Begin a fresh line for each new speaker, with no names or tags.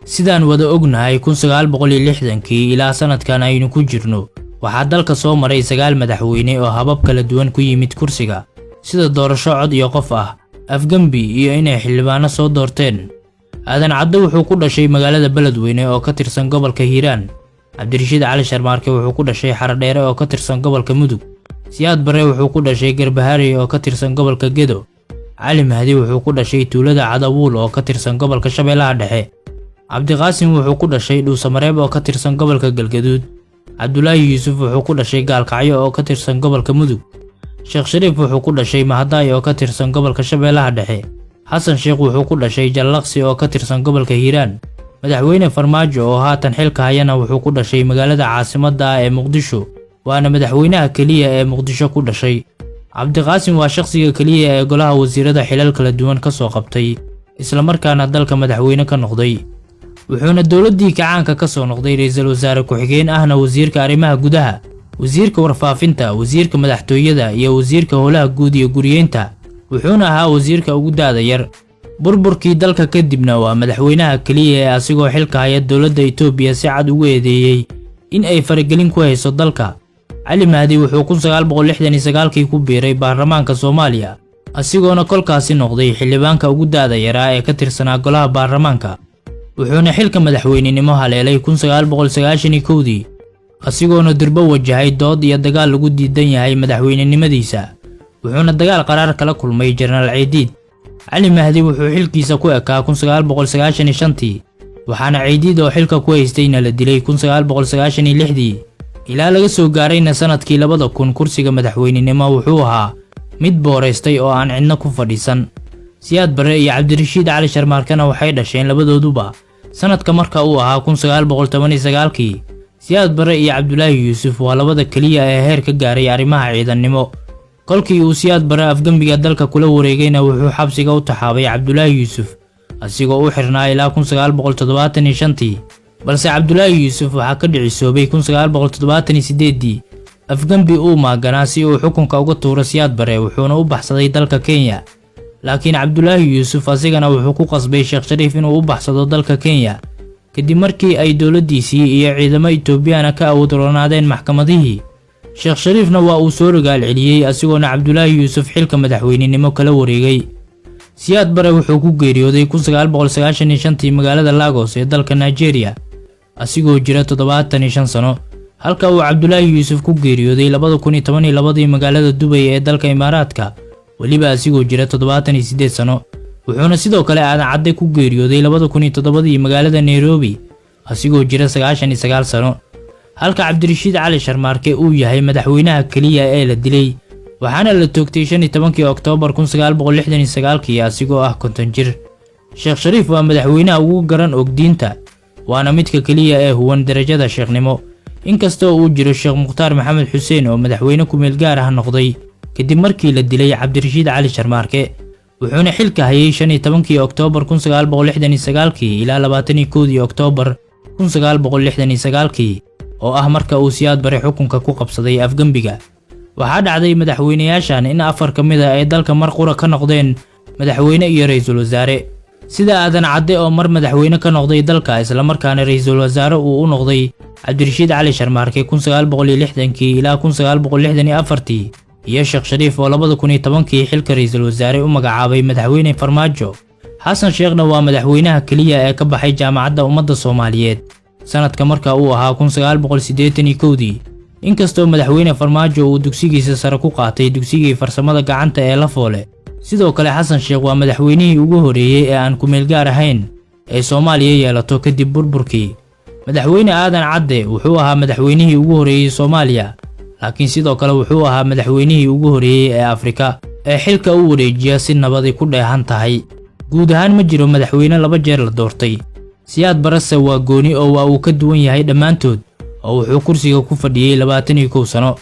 sidaan wada ognahay 1960kii ilaa sanadkan aynu ku jirno waxaa dalka soo maray 9 madaxweyne oo habab kala duwan ku yimid kursiga sida doorasho cod iyo qof ah afgambi iyo inay xildhibaano soo doorteen aadan cadde wuxuu ku dhashay magaalada Beledweyne oo ka tirsan gobolka Hiiraan Cabdirashiid Cali Sharmaarke wuxuu ku dhashay Xaradheere oo ka tirsan gobolka Mudug Siyaad Barre wuxuu ku dhashay Garbahaare oo ka tirsan gobolka Gedo Cali Mahdi wuxuu ku dhashay tuulada Cadawul oo ka tirsan gobolka Shabeellaha Dhexe Cabdiqaasim wuxuu ku dhashay Dhuusamareeb oo ka tirsan gobolka Galgaduud Cabdullaahi Yuusuf wuxuu ku dhashay Gaalkacyo oo ka tirsan gobolka Mudug Sheekh Shariif wuxuu ku dhashay Mahadaay oo ka tirsan gobolka Shabeellaha Dhexe Xasan Sheekh wuxuu ku dhashay Jallaqsi oo ka tirsan gobolka Hiiraan madaxweyne Farmaajo oo haatan xilka hayana wuxuu ku dhashay magaalada caasimadda ah ee Muqdisho waana madaxweynaha kaliya ee Muqdisho ku dhashay Cabdiqaasim waa shakhsiga kaliya ee golaha wasiirada xilal kala duwan ka soo qabtay isla markaana dalka madaxweyne ka noqday wuxuuna dawladdii kacaanka ka soo noqday ra'iisul wasaare ku-xigeen ahna wasiirka arrimaha gudaha wasiirka warfaafinta wasiirka madaxtooyada iyo wasiirka howlaha guud iyo guriyeynta wuxuuna ahaa wasiirka ugu daada yar burburkii dalka kadibna waa madaxweynaha kaliya ee asigoo xilka haya dawladda Itoobiya si cad ugu eedeeyay in ay faragelin ku hayso dalka Cali Mahdi wuxuu 1969kii ku biiray baarlamaanka Soomaaliya asigoona kolkaasi noqday xildhibaanka ugu daada yaraa ee ka tirsanaa golaha baarlamaanka wuxuuna xilka madaxweynenimo haleelay 1991dii asigoona durba wajahay dood iyo dagaal lagu diidan yahay madaxweynenimadiisa wuxuuna dagaal qaraar kala kulmay General Ciidiid Cali Mahdi wuxuu xilkiisa ku ekaa 1995tii waxaana Ciidiid oo xilka ku haystayna la dilay 1996dii ilaa laga soo gaarayna sanadkii 2000 kursiga madaxweynenimo wuxuu ahaa mid booreystay oo aan cidna ku fadhiisan Siyaad Barre iyo Cabdirashiid Cali Sharmaarkana waxay dhasheen labadooduba sanadka marka uu ahaa 1919kii Siyaad Barre iyo Cabdullaahi Yuusuf waa labada kaliya ee heer ka gaaray arrimaha ciidannimo kolkii uu Siyaad Barre afgambiga dalka kula wareegayna wuxuu xabsiga u taxaabay Cabdullaahi Yuusuf asigoo u xirnaa ilaa 1975tii balse Cabdullaahi Yuusuf waxa ka dhicisoobay 1978dii afgambi uu maaganaa si uu xukunka uga tuuro Siyaad Barre wuxuuna u baxsaday dalka Kenya laakiin Cabdullaahi Yuusuf asigana wuxuu ku qasbay Sheekh Shariif inuu u baxsado dalka Kenya kadib markii ay dawladdiisii iyo ciidamo Itoobiyana ka awood roonaadeen maxkamadihii Sheekh Shariifna waa uu soo rogaal celiyay asigoona Cabdullaahi Yuusuf xilka madaxweynenimo kala wareegay Siyaad Barre wuxuu ku geeriyooday 1995tii magaalada Lagos ee dalka Nigeria asigoo jira 75 sano halka uu Cabdullaahi Yuusuf ku geeriyooday 2012dii magaalada Dubai ee dalka Imaaraadka waliba asigoo jira 78 sano wuxuuna sidoo kale aadan cadde ku geeriyooday 2007dii magaalada Nairobi asigoo jira 99 sano halka Cabdirashiid Cali Sharmaarke uu yahay madaxweynaha kaliya ee la dilay waxaana la toogtay 15 Oktoobar 1969kii asigoo ah 50 jir Sheekh Shariif waa madaxweynaha ugu garan og diinta waana midka kaliya ee huwan darajada sheekhnimo inkastoo uu jiro Sheekh Mukhtaar Maxamed Xuseen oo madaxweyne ku meel gaar ah noqday kadib markii la dilay Cabdirashiid Cali Sharmaarke wuxuuna xilka hayay 15 Oktoobar 1969kii ilaa 21 Oktoobar 1969kii oo ah marka uu Siyaad Barre xukunka ku qabsaday afgambiga waxaa dhacday madaxweynayaashan in 4 kamid ah ay dalka mar qura ka noqdeen madaxweyne iyo ra'iisul wasaare sida aadan cadde oo mar madaxweyne ka noqday dalka isla markaana ra'iisul wasaare uu u noqday Cabdirashiid Cali Sharmaarke 1960kii ilaa 1964tii iyo Sheekh Shariif oo 2010kii xilka ra'iisul wasaare u magacaabay madaxweyne Farmaajo Xasan Sheekhna waa madaxweynaha kaliya ee ka baxay jaamacadda ummadda Soomaaliyeed sanadka marka uu ahaa 1981dii inkastoo madaxweyne Farmaajo uu dugsigiisa sare ku qaatay dugsigii farsamada gacanta ee Lafoole sidoo kale Xasan Sheekh waa madaxweynihii ugu horeeyay ee aan ku meel gaar ahayn ee Soomaaliya yeelato kadib burburkii madaxweyne aadan cadde wuxuu ahaa madaxweynihii ugu horeeyay Soomaaliya laakiin sidoo kale wuxuu ahaa madaxweynihii ugu horeeyay ee Afrika ee xilka u wareejiya si nabad ku dheehan tahay guud ahaan ma jiro madaxweyne 2 jeer la doortay Siyaad Barre waa gooni oo waa uu ka duwan yahay dhammaantood oo wuxuu kursiga ku fadhiyay 21 sano